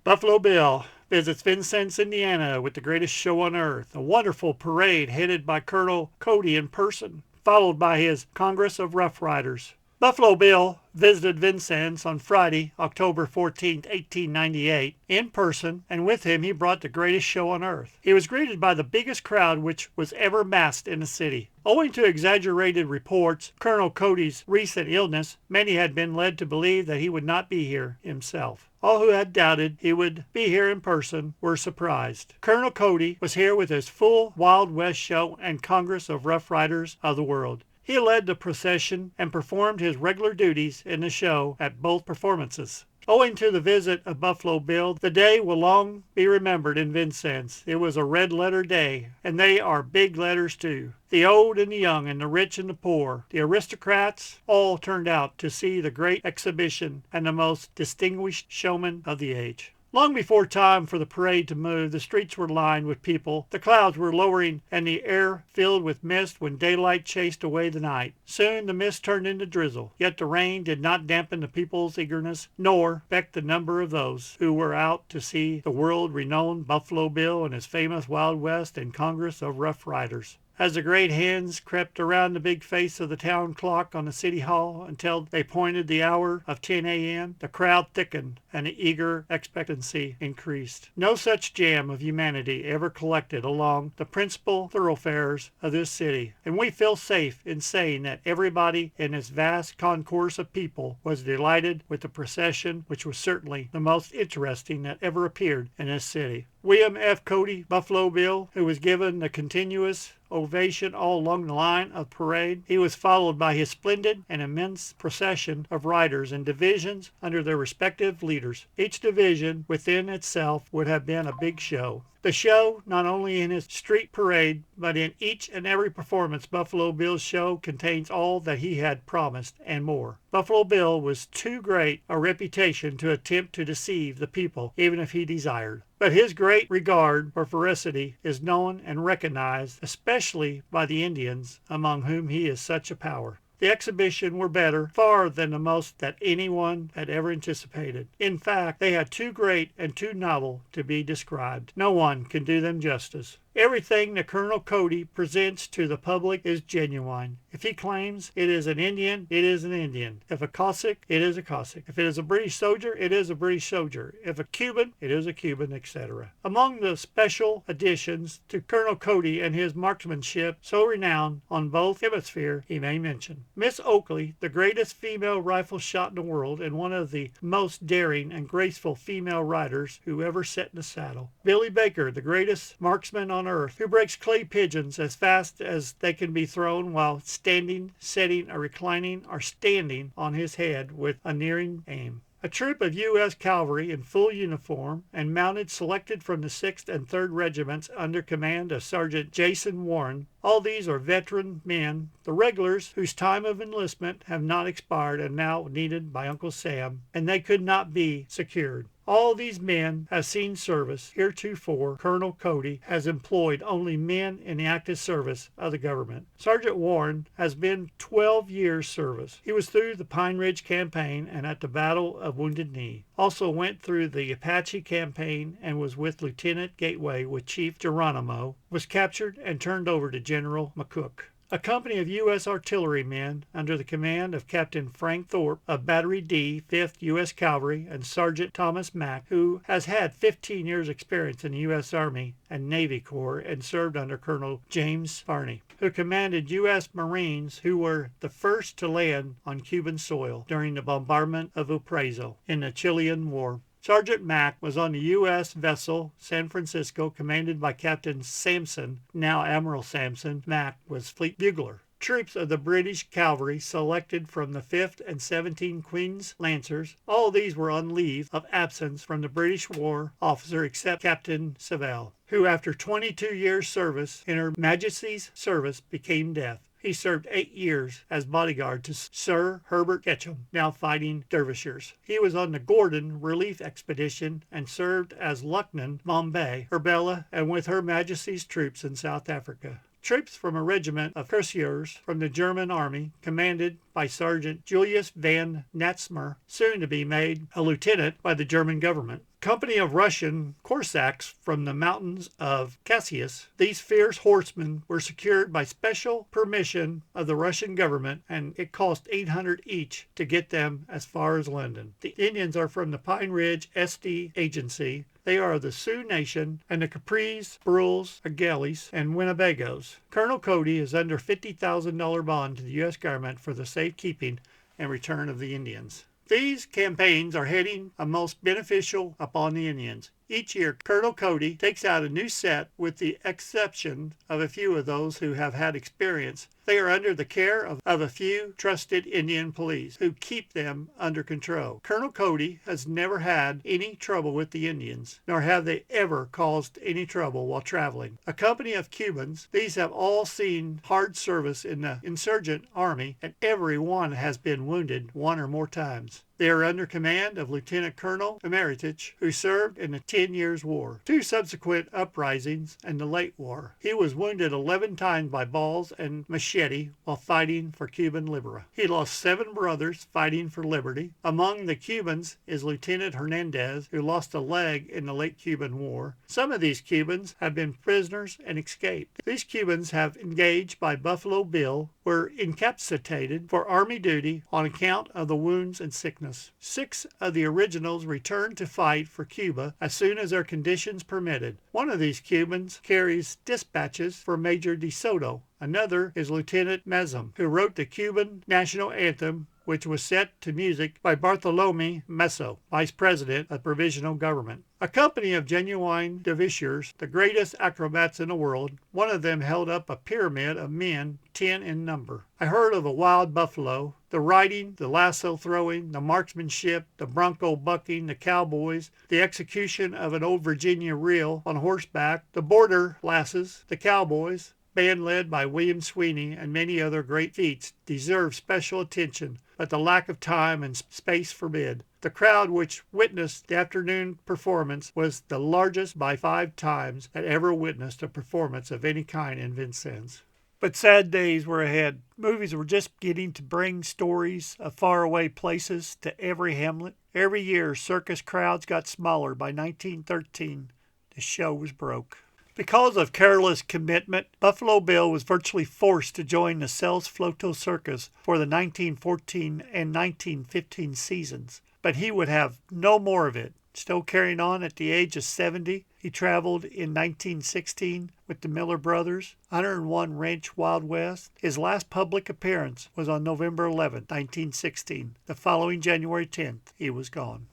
Buffalo Bill visits Vincennes, Indiana with the greatest show on earth. A wonderful parade headed by Colonel Cody in person, followed by his Congress of Rough Riders. Buffalo Bill visited Vincennes on Friday, October 14, 1898, in person, and with him he brought the greatest show on earth. He was greeted by the biggest crowd which was ever massed in the city. Owing to exaggerated reports Colonel Cody's recent illness, many had been led to believe that he would not be here himself. All who had doubted he would be here in person were surprised. Colonel Cody was here with his full Wild West show and Congress of Rough Riders of the world. He led the procession and performed his regular duties in the show at both performances. Owing to the visit of Buffalo Bill, the day will long be remembered in Vincennes. It was a red-letter day, and they are big letters too. The old and the young, and the rich and the poor, the aristocrats, all turned out to see the great exhibition and the most distinguished showman of the age. Long before time for the parade to move, the streets were lined with people. The clouds were lowering and the air filled with mist when daylight chased away the night. Soon the mist turned into drizzle, yet the rain did not dampen the people's eagerness, nor affect the number of those who were out to see the world-renowned Buffalo Bill and his famous Wild West and Congress of Rough Riders. As the great hands crept around the big face of the town clock on the city hall until they pointed the hour of 10 a.m., the crowd thickened and the eager expectancy increased. No such jam of humanity ever collected along the principal thoroughfares of this city, and we feel safe in saying that everybody in this vast concourse of people was delighted with the procession, which was certainly the most interesting that ever appeared in this city. William F. Cody, Buffalo Bill, who was given the continuous ovation all along the line of parade. He was followed by his splendid and immense procession of riders in divisions under their respective leaders. Each division within itself would have been a big show. The show, not only in his street parade, but in each and every performance, Buffalo Bill's show contains all that he had promised and more. Buffalo Bill was too great a reputation to attempt to deceive the people, even if he desired. But his great regard for veracity is known and recognized, especially by the Indians, among whom he is such a power. The exhibition were better far than the most that anyone had ever anticipated. In fact, they had too great and too novel to be described. No one can do them justice. Everything that Colonel Cody presents to the public is genuine. If he claims it is an Indian, it is an Indian. If a Cossack, it is a Cossack. If it is a British soldier, it is a British soldier. If a Cuban, it is a Cuban, etc. Among the special additions to Colonel Cody and his marksmanship, so renowned on both hemispheres, he may mention Miss Oakley, the greatest female rifle shot in the world and one of the most daring and graceful female riders who ever sat in the saddle. Billy Baker, the greatest marksman on earth, who breaks clay pigeons as fast as they can be thrown while standing, sitting, or reclining, or standing on his head with unerring aim. A troop of U.S. cavalry in full uniform and mounted, selected from the 6th and 3rd Regiments under command of Sergeant Jason Warren. All these are veteran men, the regulars whose time of enlistment have not expired and now needed by Uncle Sam, and they could not be secured. All these men have seen service. Heretofore, Colonel Cody has employed only men in the active service of the government. Sergeant Warren has been 12 years' service. He was through the Pine Ridge campaign and at the Battle of Wounded Knee. Also went through the Apache campaign and was with Lieutenant Gateway with Chief Geronimo, was captured and turned over to General McCook. A company of U.S. artillerymen under the command of Captain Frank Thorpe of Battery D, 5th U.S. Cavalry, and Sergeant Thomas Mack, who has had 15 years' experience in the U.S. Army and Navy Corps and served under Colonel James Farney, who commanded U.S. Marines who were the first to land on Cuban soil during the bombardment of Valparaiso in the Chilean War. Sergeant Mack was on the U.S. vessel San Francisco, commanded by Captain Sampson, now Admiral Sampson. Mack was fleet bugler. Troops of the British cavalry selected from the 5th and 17 Queen's Lancers. All these were on leave of absence from the British war officer except Captain Savell, who after 22 years' service in Her Majesty's service became deaf. He served 8 years as bodyguard to Sir Herbert Ketchum, now fighting Dervishers. He was on the Gordon relief expedition and served as Lieutenant Bombay, Herbella, and with Her Majesty's troops in South Africa. Troops from a regiment of cuirassiers from the German army, commanded by Sergeant Julius van Natsmer, soon to be made a lieutenant by the German government. Company of Russian Cossacks from the mountains of Cassius. These fierce horsemen were secured by special permission of the Russian government, and it cost 800 each to get them as far as London. The Indians are from the Pine Ridge SD Agency. They are the Sioux Nation and the Capris, Brules, Agelis, and Winnebagos. Colonel Cody is under $50,000 bond to the U.S. government for the safekeeping and return of the Indians. These campaigns are heading a most beneficial upon the Indians. Each year, Colonel Cody takes out a new set with the exception of a few of those who have had experience. They are under the care of a few trusted Indian police who keep them under control. Colonel Cody has never had any trouble with the Indians, nor have they ever caused any trouble while traveling. A company of Cubans, these have all seen hard service in the insurgent army, and every one has been wounded one or more times. They are under command of Lieutenant Colonel Emeritus, who served in the 10 Years' War, 2 subsequent uprisings, and the late war. He was wounded 11 times by balls and machete while fighting for Cuban liberty. He lost 7 brothers fighting for liberty. Among the Cubans is Lieutenant Hernandez, who lost a leg in the late Cuban War. Some of these Cubans have been prisoners and escaped. These Cubans have engaged by Buffalo Bill, were incapacitated for army duty on account of the wounds and sickness. 6 of the originals returned to fight for Cuba as soon as their conditions permitted. One of these Cubans carries dispatches for Major De Soto. Another is Lieutenant Mezum, who wrote the Cuban national anthem, which was set to music by Bartolome Meso, Vice President of Provisional Government. A company of genuine dervishers, the greatest acrobats in the world, one of them held up a pyramid of men, 10 in number. I heard of a wild buffalo, the riding, the lasso throwing, the marksmanship, the bronco bucking, the cowboys, the execution of an old Virginia reel on horseback, the border lasses, the cowboys, band led by William Sweeney, and many other great feats deserve special attention, but the lack of time and space forbid. The crowd which witnessed the afternoon performance was the largest by 5 times that ever witnessed a performance of any kind in Vincennes. But sad days were ahead. Movies were just beginning to bring stories of faraway places to every hamlet. Every year, circus crowds got smaller. By 1913, the show was broke. Because of careless commitment, Buffalo Bill was virtually forced to join the Sells Floto Circus for the 1914 and 1915 seasons. But he would have no more of it. Still carrying on at the age of 70, he traveled in 1916 with the Miller Brothers, 101 Ranch Wild West. His last public appearance was on November 11, 1916. The following January 10th, he was gone.